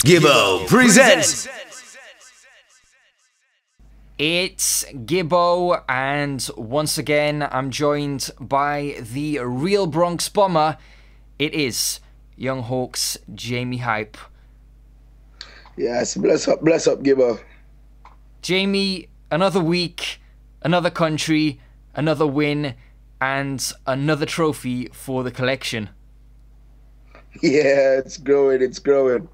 Gibbo presents. It's Gibbo, and once again I'm joined by the real Bronx bomber. It is young Hawk's Jaime Hype. Yes, bless up, Gibbo. Jamie, another week, another country, another win, and another trophy for the collection. Yeah, it's growing.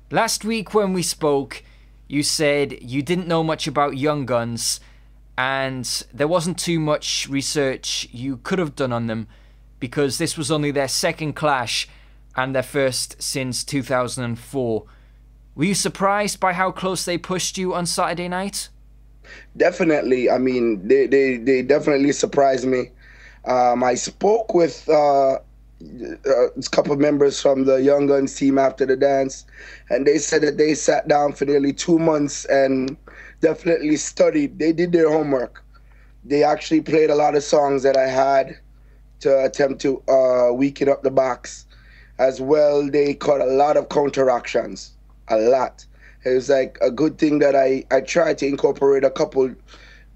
Last week when we spoke, you said you didn't know much about Young Gunz, and there wasn't too much research you could have done on them because this was only their second clash and their first since 2004. Were you surprised by how close they pushed you on Saturday night? Definitely. I mean, they definitely surprised me. I spoke with a couple of members from the Young Gunz team after the dance, and they said that they sat down for nearly 2 months and definitely studied. They did their homework. They actually played a lot of songs that I had to attempt to weaken up the box. As well, they caught a lot of counteractions. A lot. It was like a good thing that I tried to incorporate a couple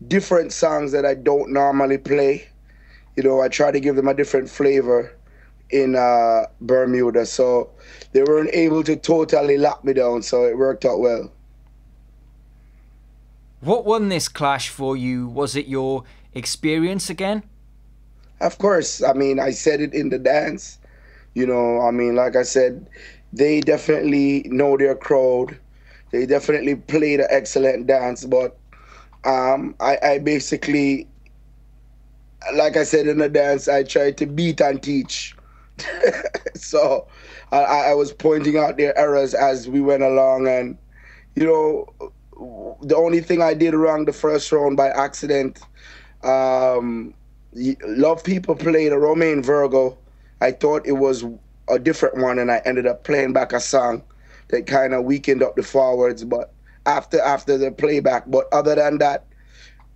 different songs that I don't normally play. You know, I try to give them a different flavor in Bermuda, so they weren't able to totally lock me down, so it worked out well. What won this clash for you? Was it your experience again? Of course. I mean, I said it in the dance. You know, I mean, like I said, they definitely know their crowd. They definitely played an excellent dance, but I basically, like I said in the dance, I tried to beat and teach. So I was pointing out their errors as we went along, and you know, the only thing I did wrong the first round by accident, Love People played a Romaine Virgo. I thought it was a different one, and I ended up playing back a song that kind of weakened up the forwards, but after the playback. But other than that,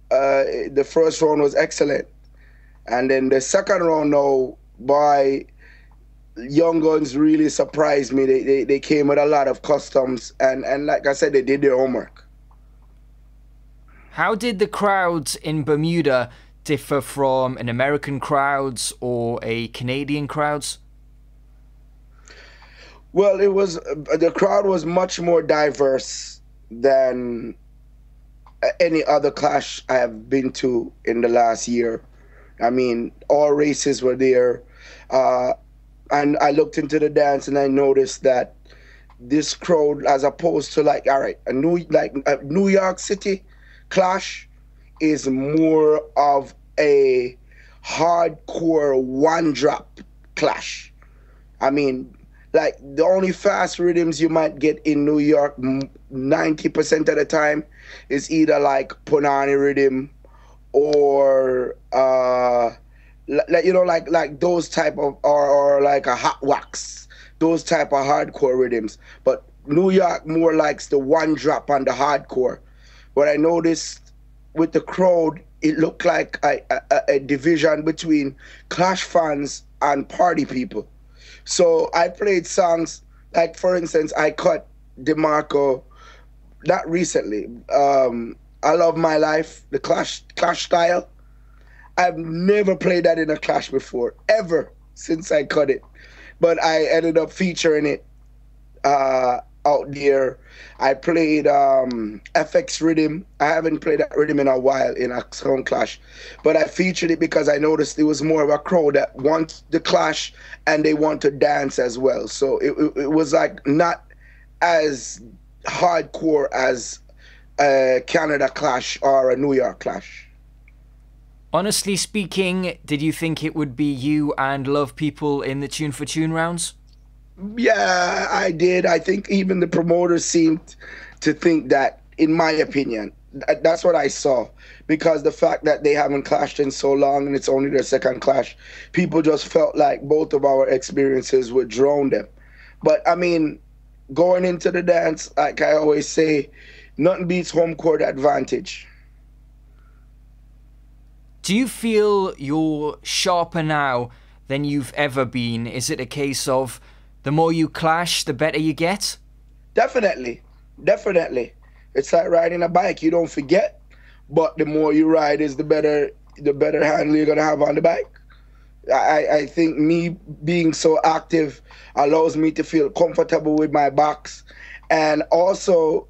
the first round was excellent. And then the second round, now, by Young Gunz really surprised me. They came with a lot of customs, and like I said, they did their homework. How did the crowds in Bermuda differ from an American crowds or a Canadian crowds? Well, the crowd was much more diverse than any other clash I have been to in the last year. I mean, all races were there. And I looked into the dance and I noticed that this crowd, as opposed to like, all right, a New York City clash, is more of a hardcore one-drop clash. I mean, like the only fast rhythms you might get in New York 90% of the time is either like Punani rhythm or like, you know, like those type of, or like a hot wax, those type of hardcore rhythms. But New York more likes the one drop on the hardcore. What I noticed with the crowd, it looked like a division between Clash fans and party people. So I played songs like, for instance, I cut DeMarco, not recently, I Love My Life, the Clash style. I've never played that in a clash before, ever, since I cut it. But I ended up featuring it out there. I played FX Rhythm. I haven't played that rhythm in a while in a sound clash. But I featured it because I noticed it was more of a crowd that wants the clash and they want to dance as well. So it was like not as hardcore as a Canada clash or a New York clash. Honestly speaking, did you think it would be you and Love People in the Tune for Tune rounds? Yeah, I did. I think even the promoters seemed to think that, in my opinion. That's what I saw. Because the fact that they haven't clashed in so long and it's only their second clash, people just felt like both of our experiences would drown them. But, I mean, going into the dance, like I always say, nothing beats home court advantage. Do you feel you're sharper now than you've ever been? Is it a case of the more you clash, the better you get? Definitely. Definitely. It's like riding a bike. You don't forget, but the more you ride is the better handle you're gonna have on the bike. I think me being so active allows me to feel comfortable with my box, and also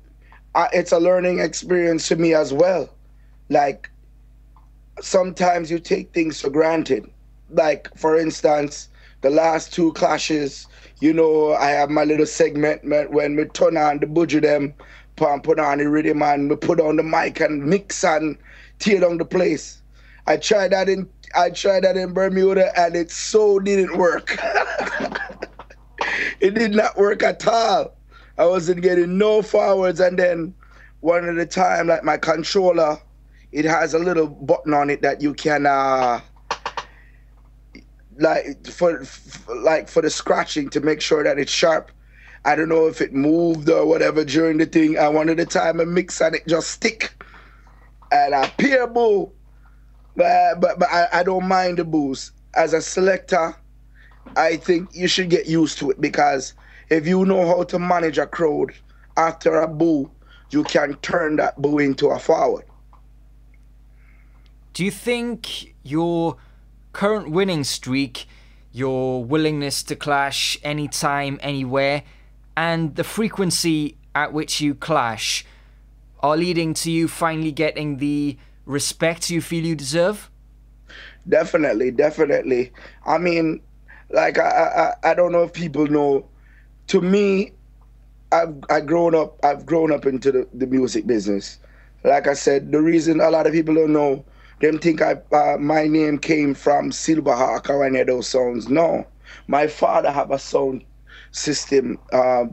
it's a learning experience for me as well. Like, sometimes you take things for granted. Like, for instance, the last two clashes, you know, I have my little segment when we turn on the budget them, put on the rhythm and we put on the mic and mix and tear down the place. I tried that in Bermuda and it so didn't work. It did not work at all. I wasn't getting no forwards, and then one of the time, like my controller, it has a little button on it that you can like for the scratching to make sure that it's sharp. I don't know if it moved or whatever during the thing, and one of the time I mix and it just stick. And I peer boo. But I don't mind the boost. As a selector, I think you should get used to it, because if you know how to manage a crowd after a boo, you can turn that boo into a forward. Do you think your current winning streak, your willingness to clash anytime, anywhere, and the frequency at which you clash are leading to you finally getting the respect you feel you deserve? Definitely, definitely. I mean, like, I don't know if people know. To me, I've grown up into the music business. Like I said, the reason a lot of people don't know, them think my name came from Silverhawk or any of those sounds. No, my father have a sound system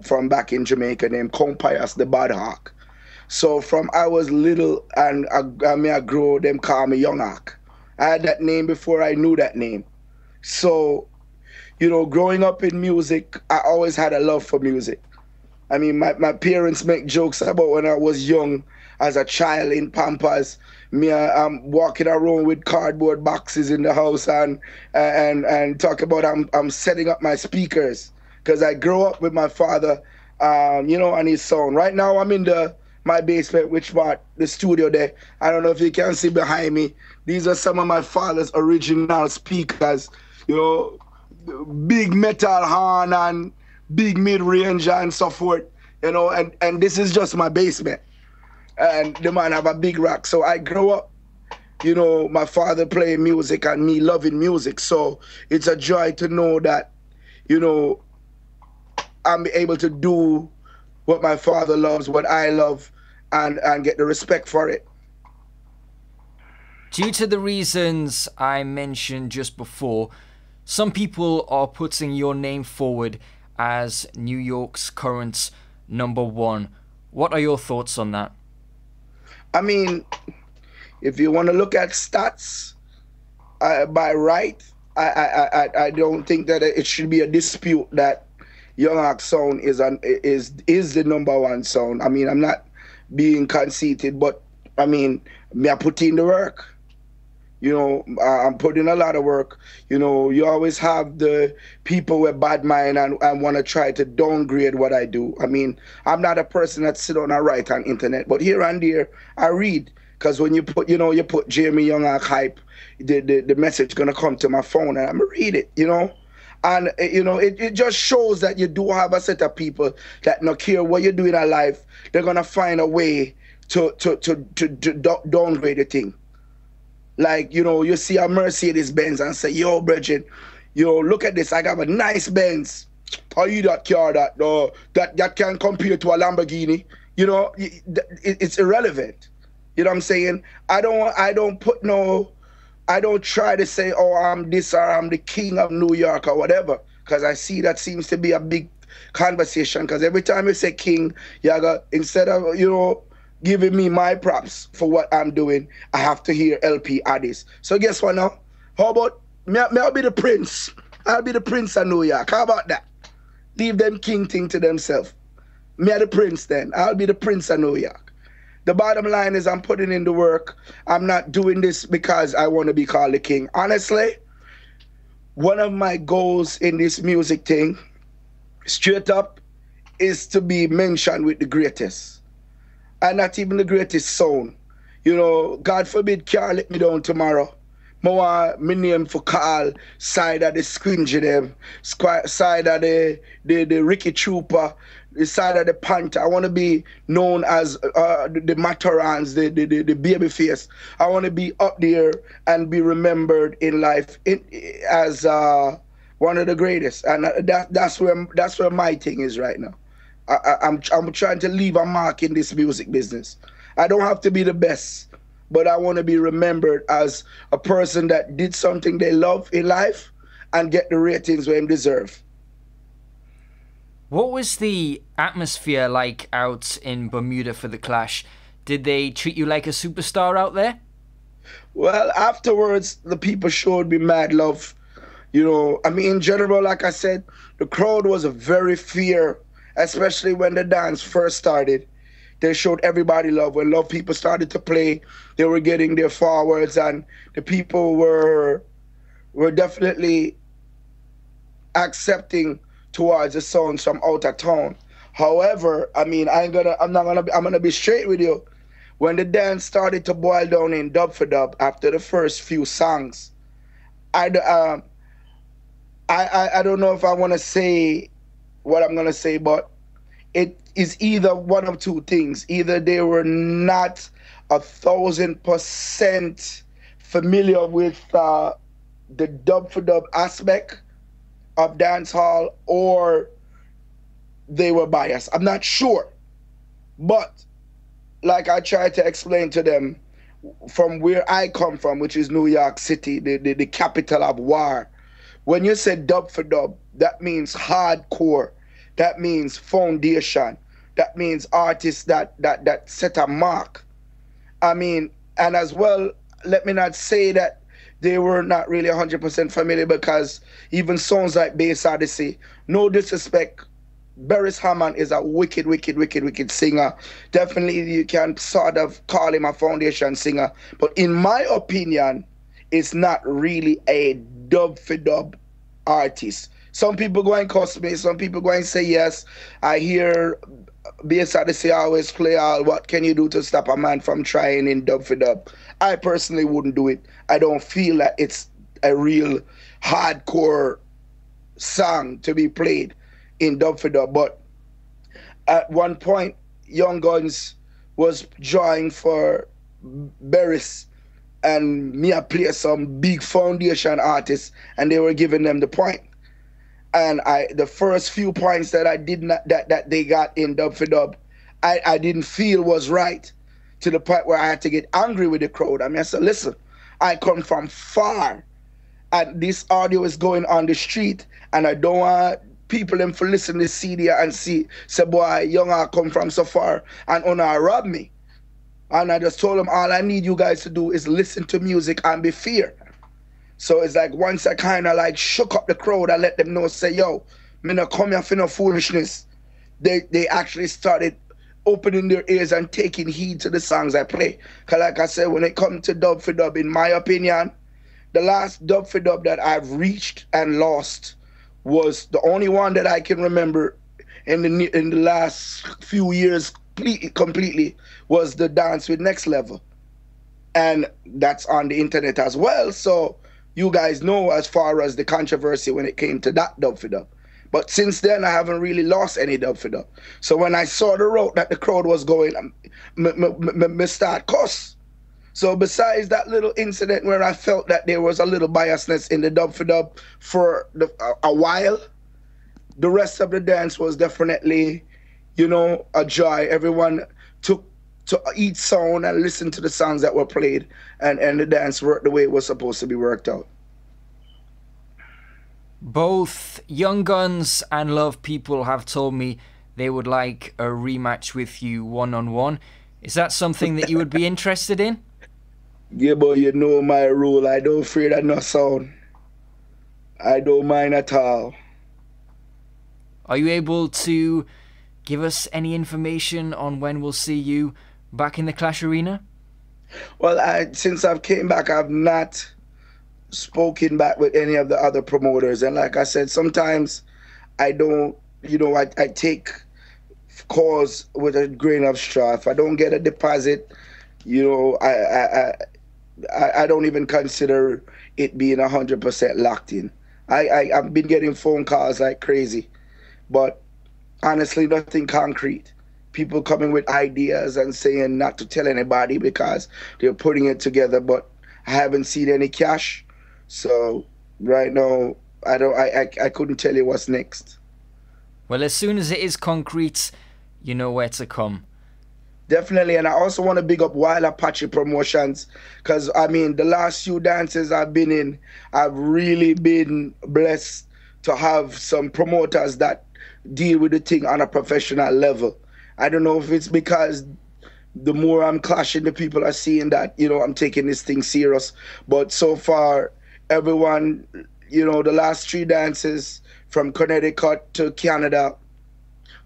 from back in Jamaica named Compias the Bad Hawk. So from I was little and I grow, them call me Young Hawk. I had that name before I knew that name. So, you know, growing up in music, I always had a love for music. I mean, my parents make jokes about when I was young, as a child in Pampas, I'm walking around with cardboard boxes in the house and talk about I'm setting up my speakers, because I grew up with my father, you know, and his sound. Right now I'm in my basement, which part the studio there. I don't know if you can see behind me. These are some of my father's original speakers, you know, big metal horn and big mid-range and so forth, you know, and this is just my basement. And the man have a big rack. So I grew up, you know, my father playing music and me loving music. So it's a joy to know that, you know, I'm able to do what my father loves, what I love, and get the respect for it. Due to the reasons I mentioned just before, some people are putting your name forward as New York's current #1. What are your thoughts on that? I mean, if you want to look at stats, by right, I don't think that it should be a dispute that Young Hawk sound is the #1 sound. I mean, I'm not being conceited, but I mean, I put in the work. You know, I'm putting a lot of work. You know, you always have the people with bad mind and want to try to downgrade what I do. I mean, I'm not a person that sit on and write on internet, but here and there I read. Because when you put Jaime Hawk Hype, the message gonna come to my phone and I'm gonna read it, you know. And you know, it just shows that you do have a set of people that no care what you do in life, they're gonna find a way to downgrade the thing. Like, you know, you see a Mercedes Benz and say, yo, Bridget, yo, look at this, I got a nice Benz. Are you that car that can compare to a Lamborghini? You know, it's irrelevant. You know what I'm saying? I don't try to say, oh, I'm this or I'm the king of New York or whatever, because I see that seems to be a big conversation. Because every time you say king, you got, instead of, you know, giving me my props for what I'm doing, I have to hear LP Addis. So guess what now? How about me? I'll be the prince. I'll be the prince of New York. How about that? Leave them king thing to themselves. Me the prince then. I'll be the prince of New York. The bottom line is I'm putting in the work. I'm not doing this because I want to be called the king. Honestly, one of my goals in this music thing straight up, is to be mentioned with the greatest. And not even the greatest sound. You know, God forbid can't let me down tomorrow. More my name for call side of the Squingy them, side of the Ricky Trooper, the side of the Panther. I want to be known as the Matarans, the baby face. I want to be up there and be remembered in life as one of the greatest. And that's where my thing is right now. I'm trying to leave a mark in this music business. I don't have to be the best, but I want to be remembered as a person that did something they love in life and get the ratings where they deserve. What was the atmosphere like out in Bermuda for the Clash? Did they treat you like a superstar out there? Well, afterwards, the people showed me mad love. You know, I mean, in general, like I said, the crowd was very fair, especially when the dance first started. They showed everybody love. When love people started to play, they were getting their forwards, and the people were definitely accepting towards the sounds from out of town. However, I mean, I'm gonna be straight with you. When the dance started to boil down in dub for dub after the first few songs, I don't know if I want to say what I'm gonna say, but it is either one of two things. Either they were not 1,000% familiar with the dub for dub aspect of dancehall, or they were biased. I'm not sure. But like I tried to explain to them, from where I come from, which is New York City, the capital of war, when you say dub for dub, that means hardcore. That means foundation. That means artists that set a mark. I mean, and as well, let me not say that they were not really 100% familiar, because even songs like Bass Odyssey, no disrespect, Beres Hammond is a wicked singer. Definitely you can sort of call him a foundation singer. But in my opinion, it's not really a dub for dub artist. Some people go and cuss me, some people go and say yes. I hear Bass Odyssey always play all what can you do to stop a man from trying in dub for dub. I personally wouldn't do it. I don't feel that it's a real hardcore song to be played in dub for dub. But at one point, Young Gunz was drawing for Beres, and me I play some big foundation artists, and they were giving them the point. And the first few points that I did not that they got in dub for dub, I didn't feel was right, to the point where I had to get angry with the crowd. I mean, I said, listen, I come from far, and this audio is going on the street, and I don't want people them to listen to the CD and say, boy, young I come from so far, and Una rob me. And I just told them, all I need you guys to do is listen to music and be fair. So it's like, once I kind of like shook up the crowd, I let them know, say, yo, me not come here for no foolishness. They actually started opening their ears and taking heed to the songs I play. Because like I said, when it comes to dub for dub, in my opinion, the last dub for dub that I've reached and lost was the only one that I can remember in the last few years completely was the Dance with Next Level. And that's on the internet as well. So you guys know as far as the controversy when it came to that dub for dub. But since then, I haven't really lost any dub for dub. So when I saw the route that the crowd was going, me start cuss. So besides that little incident where I felt that there was a little biasness in the dub for dub for a while, the rest of the dance was definitely, you know, a joy. Everyone took to each sound and listened to the songs that were played, and the dance worked the way it was supposed to be worked out. Both Young Gunz and Love People have told me they would like a rematch with you one-on-one. Is that something that you would be interested in? Gibbo, you know my rule. I don't fear that no sound. I don't mind at all. Are you able to give us any information on when we'll see you back in the Clash Arena? Well, since I've came back, I've not spoken back with any of the other promoters. And like I said, sometimes I don't I take calls with a grain of straw. If I don't get a deposit, I don't even consider it being 100% locked in. I've been getting phone calls like crazy, but honestly, nothing concrete. People coming with ideas and saying not to tell anybody because they're putting it together, but I haven't seen any cash. So right now, I couldn't tell you what's next. Well, as soon as it is concrete, you know where to come. Definitely, and I also want to big up Wild Apache Promotions because, the last few dances I've been in, I've really been blessed to have some promoters that deal with the thing on a professional level. I don't know if it's because the more I'm clashing, the people are seeing that, I'm taking this thing serious. But so far, everyone, the last 3 dances from Connecticut to Canada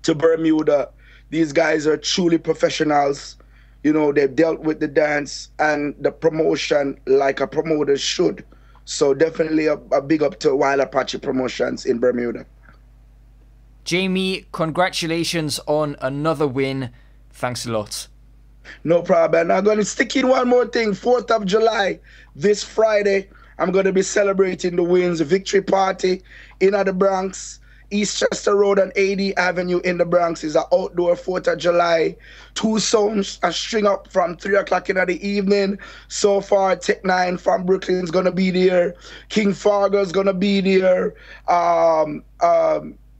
to Bermuda, these guys are truly professionals. They've dealt with the dance and the promotion like a promoter should. So definitely a big up to Wild Apache Promotions in Bermuda. Jaime, congratulations on another win. Thanks a lot. No problem. And I'm going to stick in one more thing. 4th of July, this Friday, I'm going to be celebrating the wins victory party in the Bronx. Eastchester Road and AD Avenue in the Bronx is an outdoor 4th of July. 2 songs a string up from 3 o'clock in the evening. So far, Tech 9 from Brooklyn is going to be there. King Fargo's going to be there.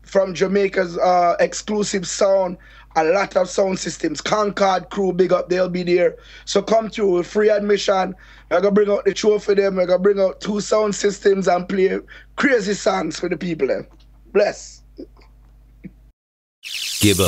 From Jamaica's exclusive sound, a lot of sound systems. Concord crew, big up, they'll be there. So come through with free admission. We're going to bring out the show for them. We're going to bring out 2 sound systems and play crazy songs for the people. Bless. Gibbo.